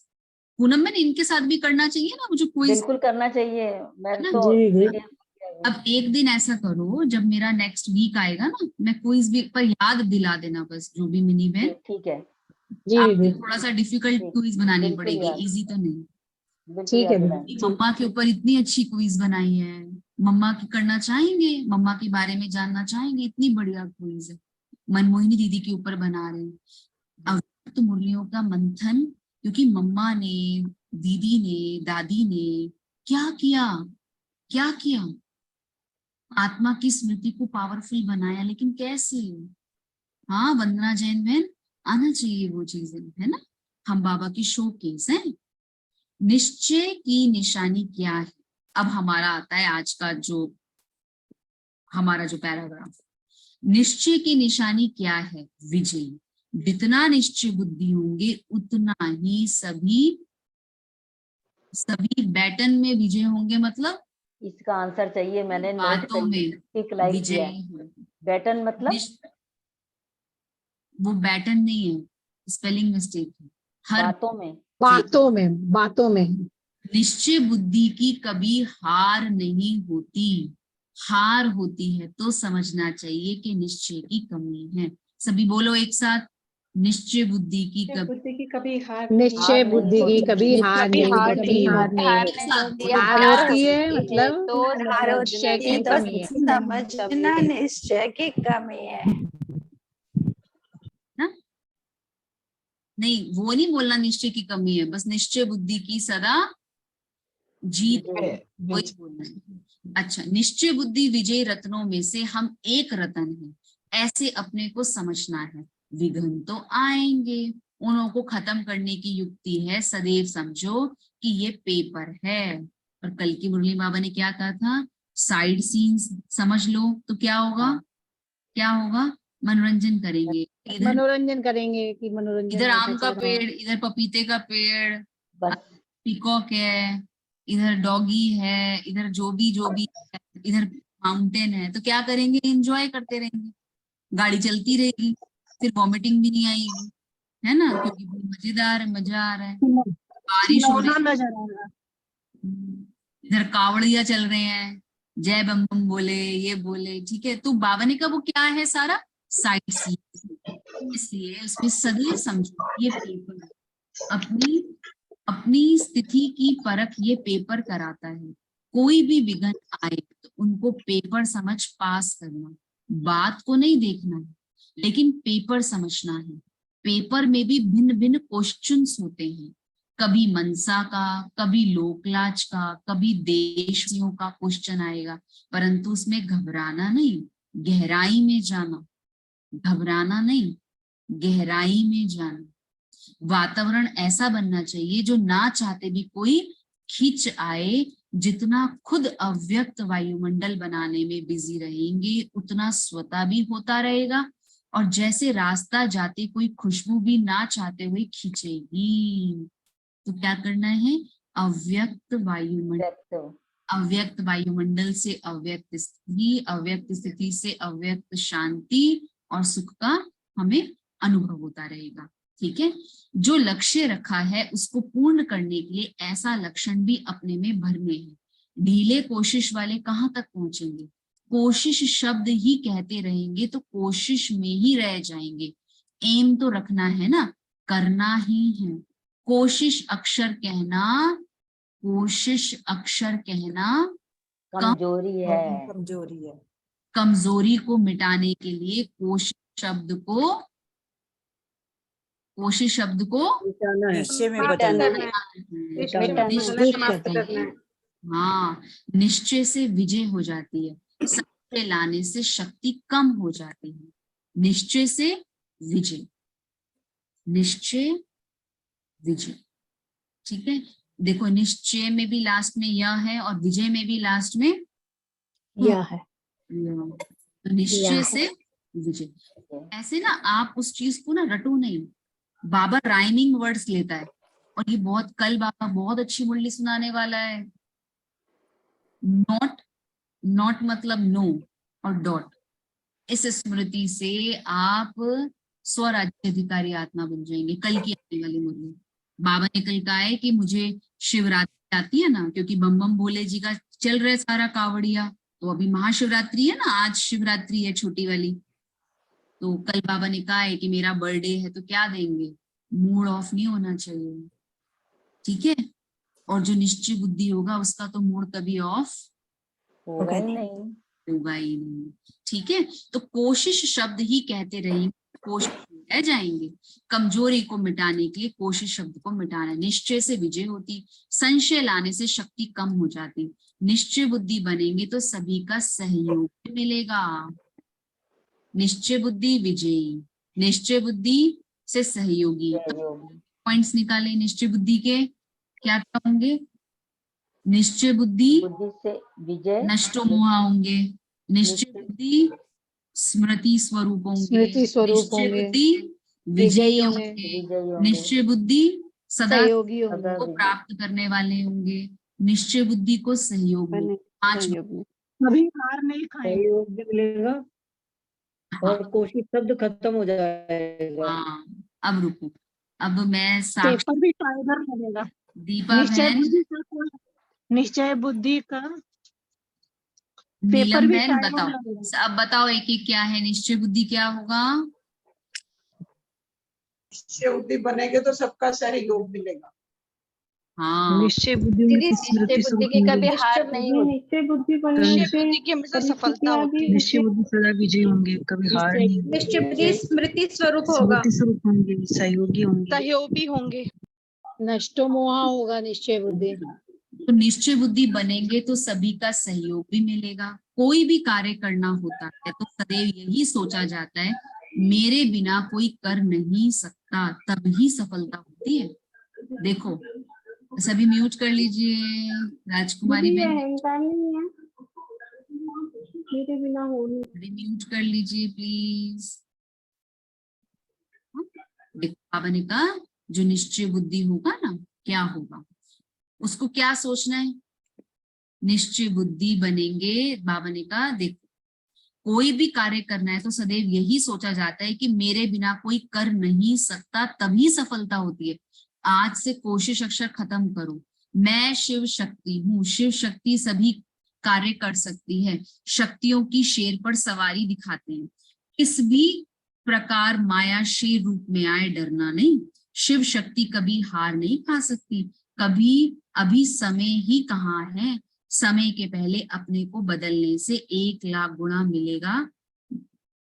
पूनम मैंने इनके साथ भी करना चाहिए ना मुझे क्विज। बिल्कुल करना चाहिए। मैं ना, तो अब एक दिन ऐसा करो, जब मेरा नेक्स्ट वीक आएगा ना, मैं क्विज वीक पर याद दिला देना बस, जो भी मिनी बहन। ठीक है, आपको थोड़ा सा डिफिकल्ट क्विज बनानी बिल्कुल पड़ेगी, याद। इजी तो नहीं। ठीक है मम्मा के ऊपर इतनी अच्छी क्विज बनाई है, मम्मा की करना चाहेंगे, मम्मा के बारे में जानना चाहेंगे, इतनी बढ़िया क्विज है। मनमोहिनी दीदी के ऊपर बना रहे हैं अव्यक्त मुरलियों का मंथन, क्योंकि मम्मा ने, दीदी ने, दादी ने क्या किया, क्या किया, आत्मा की स्मृति को पावरफुल बनाया। लेकिन कैसे? हाँ वंदना जैन बहन, आना चाहिए वो चीजें, है ना। हम बाबा की शोकेस हैं। निश्चय की निशानी क्या है? अब हमारा आता है आज का जो हमारा जो पैराग्राफ। निश्चय की निशानी क्या है? विजय। जितना निश्चय बुद्धि होंगे उतना ही सभी बैटन में विजय होंगे। मतलब इसका आंसर चाहिए, मैंने नोट बातों में टिक लाइक किया। विजयी होंगे। बैटन मतलब वो बैटन नहीं है, स्पेलिंग मिस्टेक है। हर बातों में निश्चय बुद्धि की कभी हार नहीं होती। हार होती है तो समझना चाहिए कि निश्चय की कमी है। सभी बोलो एक साथ, निश्चय बुद्धि की कभी निश्चय बुद्धि की कभी हार नहीं होती। हार होती है मतलब निश्चय की कमी है। समझना निश्चय की कमी है। ना? नहीं, वो नहीं बोलना निश्चय की कमी है, बस निश्चय बुद्धि की सदा जीत है, वही बोलना है। अच्छा, निश्चय बुद्धि विजय रत्नों में से हम एक रत्न है, ऐसे अपने को समझना है। विघ्न तो आएंगे, उन्हों को खत्म करने की युक्ति है सदैव समझो कि ये पेपर है। और कल की मुरली बाबा ने क्या कहा था? साइड सीन्स समझ लो तो क्या होगा, क्या होगा? मनोरंजन करेंगे। मनोरंजन करेंगे कि मनोरंजन इधर आम का पेड़, इधर पपीते का पेड़, पीकॉक है, इधर डॉगी है, इधर जो भी है, इधर माउंटेन है। तो क्या करेंगे? एंजॉय करते रहेंगे, गाड़ी चलती रहेगी, फिर वॉमिटिंग भी नहीं आएगी, है ना, क्योंकि मजेदार है, मजा आ रहा है, बारिश हो रही है, इधर कावड़िया चल रहे हैं, जय बम बम बोले, ये बोले, ठीक है। तो बाबा ने कहा वो क्या है? सारा साइड सीन। इसलिए उसमें सदैव समझो ये पेपर अपनी स्थिति की परख ये पेपर कराता है। कोई भी विघ्न आए तो उनको पेपर समझ पास करना, बात को नहीं देखना है, लेकिन पेपर समझना है। पेपर में भी भिन्न भिन्न क्वेश्चंस होते हैं, कभी मनसा का, कभी लोकलाज का, कभी देशियों का क्वेश्चन आएगा, परंतु उसमें घबराना नहीं, गहराई में जाना, घबराना नहीं, गहराई में जाना। वातावरण ऐसा बनना चाहिए जो ना चाहते भी कोई खींच आए जितना खुद अव्यक्त वायुमंडल बनाने में बिजी रहेंगे उतना स्वतः भी होता रहेगा, और जैसे रास्ता जाते कोई खुशबू भी ना चाहते हुए खींचेगी। तो क्या करना है, अव्यक्त वायुमंडल से अव्यक्त स्थिति, अव्यक्त स्थिति से अव्यक्त शांति और सुख का हमें अनुभव होता रहेगा। ठीक है, जो लक्ष्य रखा है उसको पूर्ण करने के लिए ऐसा लक्षण भी अपने में भरने हैं। ढीले कोशिश वाले कहाँ तक पहुंचेंगे, कोशिश शब्द ही कहते रहेंगे तो कोशिश में ही रह जाएंगे। एम तो रखना है ना, करना ही है। कोशिश अक्षर कहना, कोशिश अक्षर कहना कमजोरी है। कमजोरी है। कमजोरी को मिटाने के लिए कोशिश शब्द को निश्चय में मिटाना बदलना है। निश्चय समाप्त करना है। हाँ, निश्चय से विजय हो जाती है, संशय लाने से शक्ति कम हो जाती है। निश्चय से विजय, निश्चय विजय। ठीक है, देखो निश्चय में भी लास्ट में यह है और विजय में भी लास्ट में यह है। तो निश्चय से विजय। ऐसे ना आप उस चीज को ना रटो नहीं, बाबा राइमिंग वर्ड्स लेता है, और ये बहुत, कल बाबा बहुत अच्छी मुरली सुनाने वाला है। नॉट मतलब नो और डॉट, इस स्मृति से आप स्वराज्य अधिकारी आत्मा बन जाएंगे। कल की आने वाली मुरली बाबा ने कल कहा है कि मुझे शिवरात्रि आती है ना, क्योंकि बम बम भोले जी का चल रहा है सारा कावड़िया, तो अभी महाशिवरात्रि है ना, आज शिवरात्रि है छोटी वाली। तो कल बाबा ने कहा है कि मेरा बर्थडे है तो क्या देंगे, मूड ऑफ नहीं होना चाहिए। ठीक है, और जो निश्चय बुद्धि होगा उसका तो मूड कभी ऑफ होगा ही नहीं। होगा ही नहीं। ठीक है, तो कोशिश शब्द ही कहते रहेंगे, कोशिश में रह जाएंगे। कमजोरी को मिटाने के लिए कोशिश शब्द को मिटाना। निश्चय से विजय होती, संशय लाने से शक्ति कम हो जाती। निश्चय बुद्धि बनेंगे तो सभी का सहयोग मिलेगा। निश्चय बुद्धि विजयी, निश्चय बुद्धि से सहयोगी। पॉइंट्स निकाले निश्चय बुद्धि के, क्या होंगे, निश्चय बुद्धि से विजय, नष्टो मोहा होंगे, निश्चय बुद्धि स्मृति स्वरूप होंगे, निश्चय बुद्धि विजयी होंगे, निश्चय बुद्धि सदा को प्राप्त करने वाले होंगे, निश्चय बुद्धि को सहयोग मिलेगा। 5 कभी हार नहीं खाएंगे। सहयोग भी मिलेगा और कोशिश शब्द खत्म हो जाएगा। हाँ, अब रुको, अब मैं पेपर भी टाइगर लगेगा। दीपा बहन, निश्चय बुद्धि का नीलम भी बहन टाइगर बताओ, लगेगा। अब बताओ एक एक क्या है, निश्चय बुद्धि क्या होगा। निश्चय बुद्धि बनेंगे तो सबका सहयोग मिलेगा। हाँ, निश्चय बुद्धि बुद्धि की कभी हार नहीं होती। निश्चय बुद्धि बनने निश्चय से बुद्धि की हमेशा सफलता परिस्थितियां होती भी है। निश्चय बुद्धि सदा विजय होंगे, कभी हार नहीं। निश्चय बुद्धि स्मृति स्वरूप होगा, स्मृति स्वरूप होंगे, सहयोगी होंगे, सहयोगी होंगे। नष्टो मोहा होगा निश्चय बुद्धि। तो निश्चय बुद्धि बनेंगे तो सभी का सहयोग भी मिलेगा। कोई भी कार्य करना होता है तो सदैव यही सोचा जाता है मेरे बिना कोई कर नहीं सकता, तभी सफलता होती है। देखो सभी म्यूट कर लीजिए, राजकुमारी बुद्धि बहन अहंकार नहीं है, मेरे बिना हो नहीं। सभी म्यूट कर लीजिए प्लीज। देखो बाबा ने कहा जो निश्चय बुद्धि होगा ना, क्या होगा, उसको क्या सोचना है, निश्चय बुद्धि बनेंगे। बाबा ने कहा देखो कोई भी कार्य करना है तो सदैव यही सोचा जाता है कि मेरे बिना कोई कर नहीं सकता, तभी सफलता होती है। आज से कोशिश अक्षर खत्म करो, मैं शिव शक्ति हूँ, शिव शक्ति सभी कार्य कर सकती है, शक्तियों की शेर पर सवारी दिखाते हैं। किस भी प्रकार माया शेर रूप में आए डरना नहीं, शिव शक्ति कभी हार नहीं खा सकती। कभी अभी समय ही कहाँ है, समय के पहले अपने को बदलने से 1 लाख गुना मिलेगा,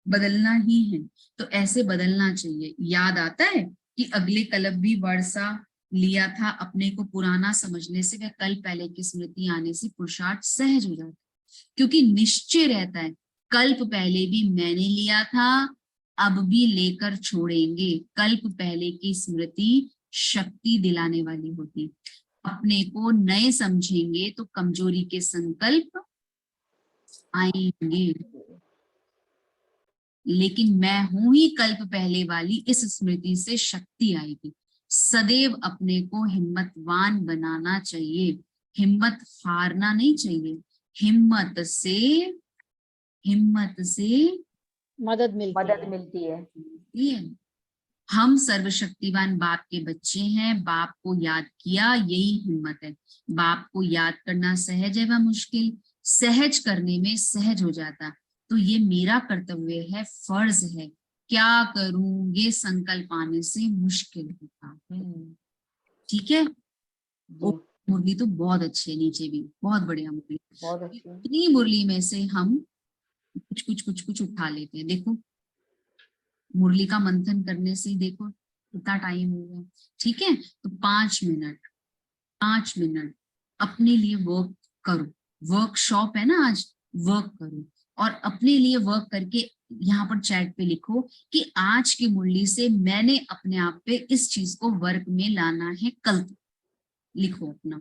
बदलना ही है तो ऐसे बदलना चाहिए। याद आता है कि अगले कल्प भी वर्षा लिया था, अपने को पुराना समझने से वह कल पहले की स्मृति आने से पुरुषार्थ सहज हो जाता है, क्योंकि निश्चय रहता है कल्प पहले भी मैंने लिया था, अब भी लेकर छोड़ेंगे। कल्प पहले की स्मृति शक्ति दिलाने वाली होती। अपने को नए समझेंगे तो कमजोरी के संकल्प आएंगे, लेकिन मैं हूं ही कल्प पहले वाली इस स्मृति से शक्ति आएगी। सदैव अपने को हिम्मतवान बनाना चाहिए, हिम्मत हारना नहीं चाहिए। हिम्मत से मदद मिलती है। ये हम सर्वशक्तिवान बाप के बच्चे हैं, बाप को याद किया, यही हिम्मत है। बाप को याद करना सहज है व मुश्किल, सहज करने में सहज हो जाता। तो ये मेरा कर्तव्य है, फर्ज है, क्या करूं ये संकल्प आने से मुश्किल होता है। ठीक है। वो मुरली तो बहुत अच्छी है, नीचे भी बहुत बढ़िया मुरली। बहुत अच्छी है। इतनी मुरली में से हम कुछ उठा लेते हैं। देखो मुरली का मंथन करने से देखो कितना टाइम हो गया। ठीक है, तो 5 मिनट अपने लिए वर्क करो। वर्कशॉप है ना आज, वर्क करो और अपने लिए वर्क करके यहाँ पर चैट पे लिखो कि आज की मुरली से मैंने अपने आप पे इस चीज को वर्क में लाना है कल। लिखो अपना,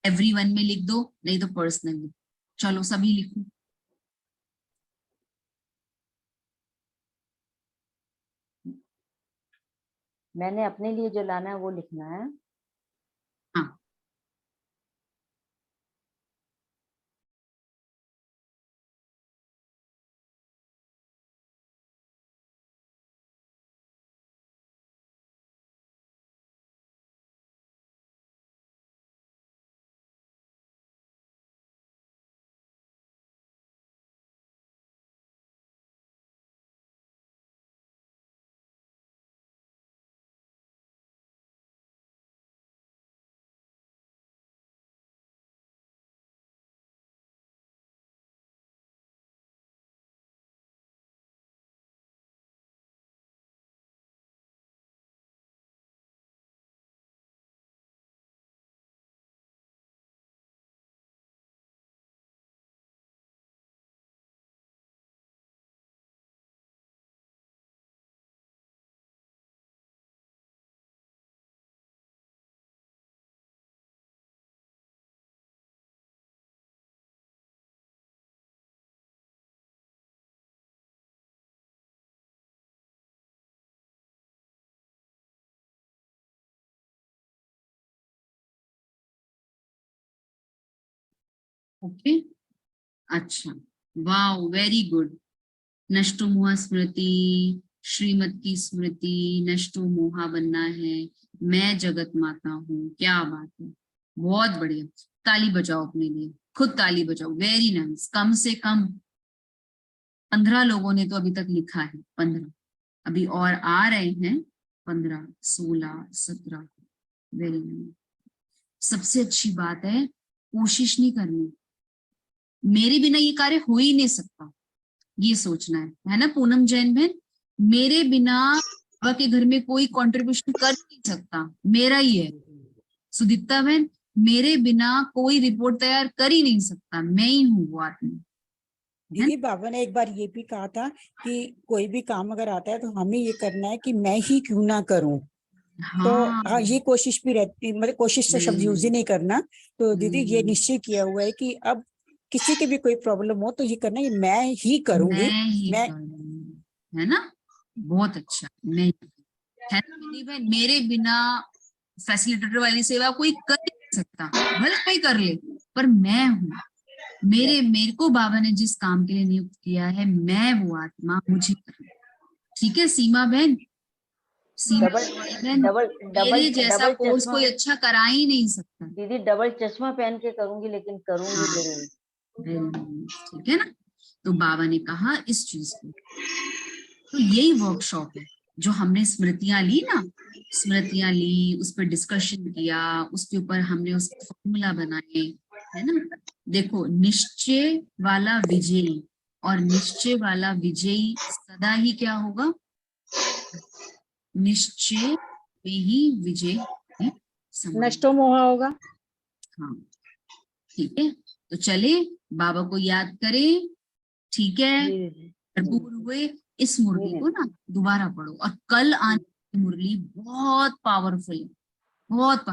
एवरीवन में लिख दो, नहीं तो पर्सनली। चलो सभी लिखो। मैंने अपने लिए जो लाना है वो लिखना है। हाँ, ओके, अच्छा, वाह, वेरी गुड। नष्टो मोहा स्मृति, श्रीमत की स्मृति, नष्टो मोहा बनना है, मैं जगत माता हूँ। क्या बात है, बहुत बढ़िया। ताली बजाओ अपने लिए, खुद ताली बजाओ। Very nice. कम से कम 15 लोगों ने तो अभी तक लिखा है, 15। अभी और आ रहे हैं, 15, 16, 17। Very nice. सबसे अच्छी बात है, कोशिश नहीं करनी। मेरे बिना ये कार्य हो ही नहीं सकता, ये सोचना है ना पूनम जैन बहन। मेरे बिना बाबा के घर में कोई कंट्रीब्यूशन कर नहीं सकता, मेरा ही है। सुदीप्ता बहन, मेरे बिना कोई रिपोर्ट तैयार कर ही नहीं सकता, मैं ही हूँ वो आदमी। दीदी बाबा ने एक बार ये भी कहा था कि कोई भी काम अगर आता है तो हमें ये करना है कि मैं ही क्यों ना करूं। तो हाँ, ये कोशिश भी रहती, मतलब कोशिश से शब्द यूज ही नहीं करना। तो दीदी ये निश्चय किया हुआ है कि अब किसी के भी कोई प्रॉब्लम हो तो ये करना है, मैं ही करूंगी। मैं करूंगी, है ना, बहुत अच्छा। मैं, है ना दीदी बहन, मेरे बिना फैसिलिटेटर वाली सेवा कोई कर नहीं सकता, भले कोई कर ले, पर मैं हूँ। मेरे को बाबा ने जिस काम के लिए नियुक्त किया है, मैं वो आत्मा, मुझे करना। ठीक है सीमा बहन, सीमा बहन, मेरे जैसा कोर्स कोई अच्छा करा ही नहीं सकता। दीदी डबल चश्मा पहन के करूंगी, लेकिन करूंगी जरूर। ठीक है ना। तो बाबा ने कहा इस चीज को, तो यही वर्कशॉप है जो हमने स्मृतियां ली ना, स्मृतियां ली, उस पर डिस्कशन किया, उसके ऊपर हमने उसके फॉर्मूला बनाए, है ना। देखो, निश्चय वाला विजयी, और निश्चय वाला विजयी सदा ही क्या होगा, निश्चय में ही विजय नष्टो मोहा होगा। हाँ, ठीक है। तो चले बाबा को याद करें, ठीक है। भरपूर हुए। इस मुरली को ना दोबारा पढ़ो, और कल आने की मुरली बहुत पावरफुल है, बहुत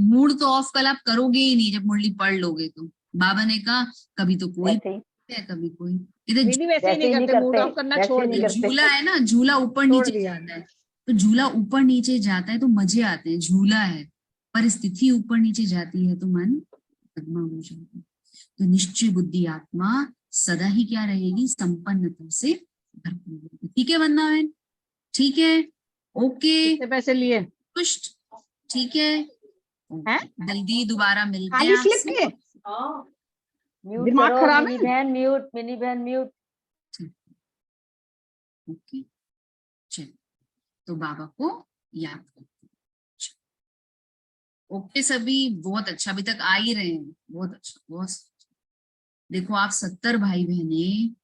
मूड तो ऑफ कल आप करोगे ही नहीं जब मुरली पढ़ लोगे तो। बाबा ने कहा कभी तो कोई वैसे ही है कभी कोई। इधर दीदी वैसे ही वैसे नहीं ही नहीं करते, मूड करते, ऑफ करना वैसे छोड़ ही नहीं दिया। करते। झूला है ना, झूला ऊपर छोड़ नीचे दिया। जाता है, तो झूला ऊपर नीचे जाता है तो मजे आते हैं, झूला है। परिस्थिति ऊपर नीचे जाती है तो मन गदमा हो जाता है। तो निश्चय बुद्धि आत्मा सदा ही क्या रहेगी, संपन्नता से भरपूर रहेगी। ठीक है वंदनावन, ठीक है, ओके, कितने पैसे लिए? पुष्ट, ठीक है, हैं? जल्दी दोबारा मिलते हैं खाली स्लिप आपसे। लिए? म्यूट दिमाग करो खराब मिनी है? बहन, म्यूट, मिनी बहन म्यूट। ओके, चलो तो बाबा को याद करते हैं। ओके सभी, बहुत अच्छा, अभी तक आ ही रहे हैं, बहुत अच्छा, बहुत अच्छा। देखो आप 70 भाई बहने,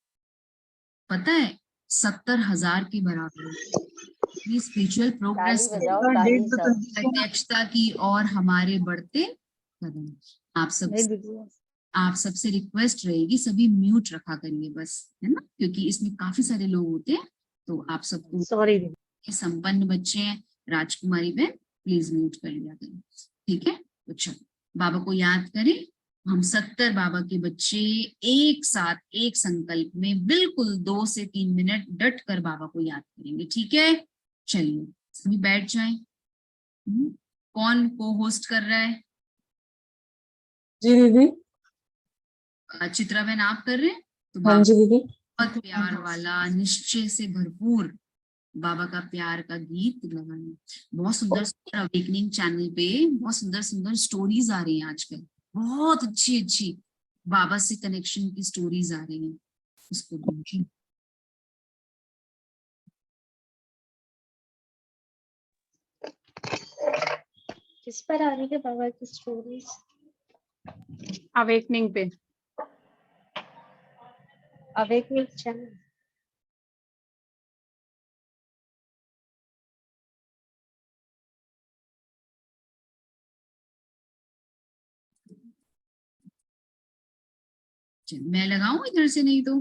पता है 70,000 के बराबर स्पिरिचुअल प्रोग्रेस ताली बजाओ, ताली सब। प्रत्यक्षता की और हमारे बढ़ते कदम। आप सब, नहीं दीदी, आप सबसे रिक्वेस्ट रहेगी सभी म्यूट रखा करिए बस, है ना, क्योंकि इसमें काफी सारे लोग होते हैं, तो आप सबको सॉरी दीदी। संपन्न बच्चे हैं, राजकुमारी बहन प्लीज म्यूट कर लिया करें, ठीक है। तो चलो बाबा को याद करें, हम 70 बाबा के बच्चे एक साथ एक संकल्प में बिल्कुल 2 से 3 मिनट डट कर बाबा को याद करेंगे, ठीक है। चलिए सभी बैठ जाएं। कौन को होस्ट कर रहा है? जी दीदी। चित्रा बहन आप कर रहे हैं? तो हाँ बाबा जी दीदी। बहुत प्यार वाला, निश्चय से भरपूर बाबा का प्यार का गीत लगाना। बहुत सुंदर सुंदर अवेकनिंग चैनल पे बहुत सुंदर सुंदर स्टोरीज आ रही हैं आजकल, बहुत अच्छी अच्छी बाबा से कनेक्शन की स्टोरीज आ रही हैं, उसको देखिए। किस पर आ रही है बाबा की स्टोरीज? अवेकनिंग पे। Awakening channel. मैं लगाऊं इधर से, नहीं तो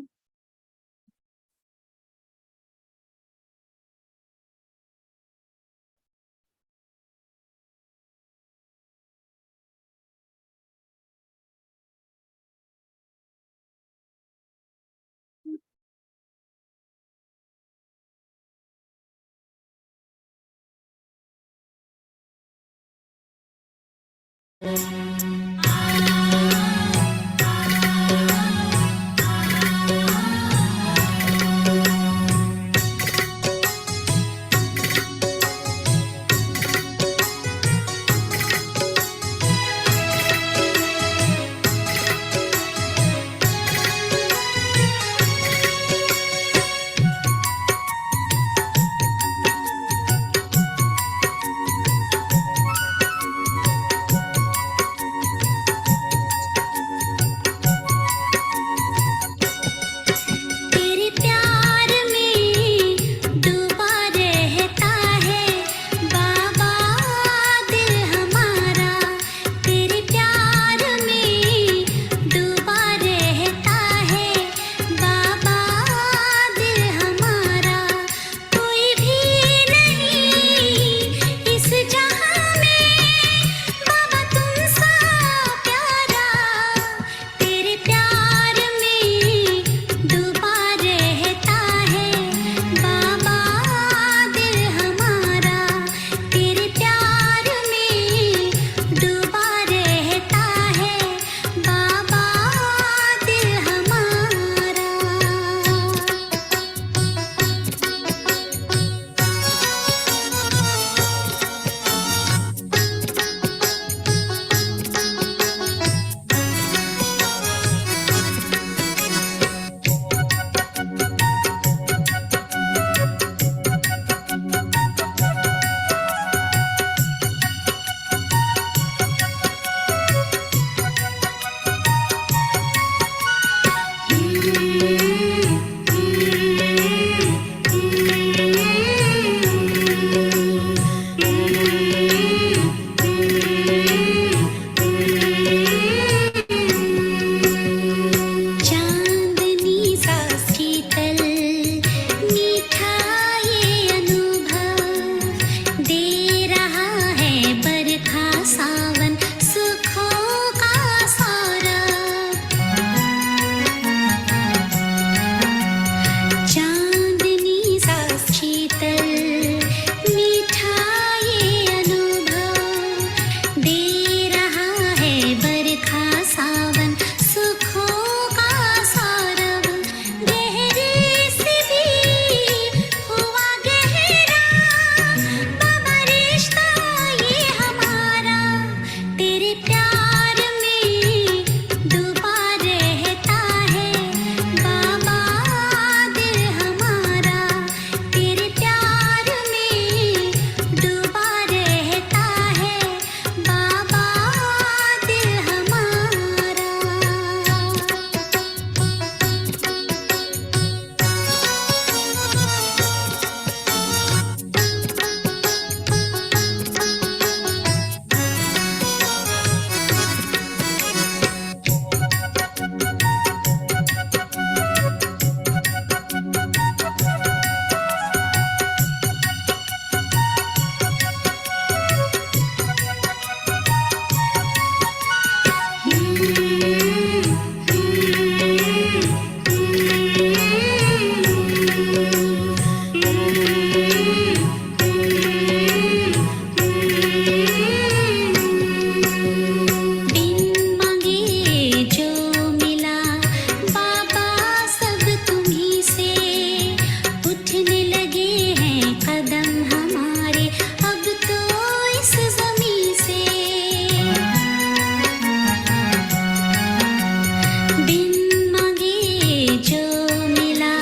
बिन मांगे जो मिला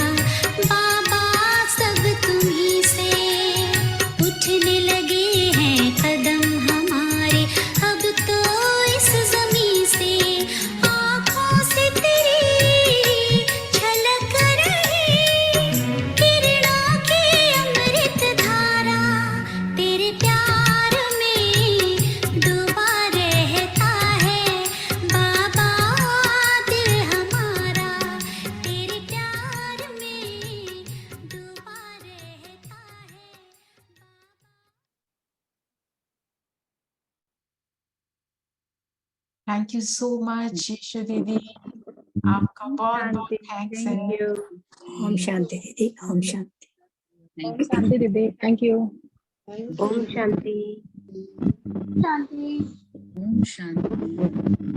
बाबा सब तुम्ही से, उठने लगे हैं कदम हमारे अब तो इस जमीन से, आँखों से तेरी झलक रही किरणों की अमृत धारा, तेरे प्यार में डूबा रहता है बाबा दिल हमारा, तेरे प्यार में डूबा रहता है। Thank you so much Ishu दीदी, आपका बहुत बहुत थैंक्स है। Thank you. ओम शांति दीदी, ओम शांति। Thank you. शांति दीदी, थैंक यू। ओम शांति। शांति। ओम शांति।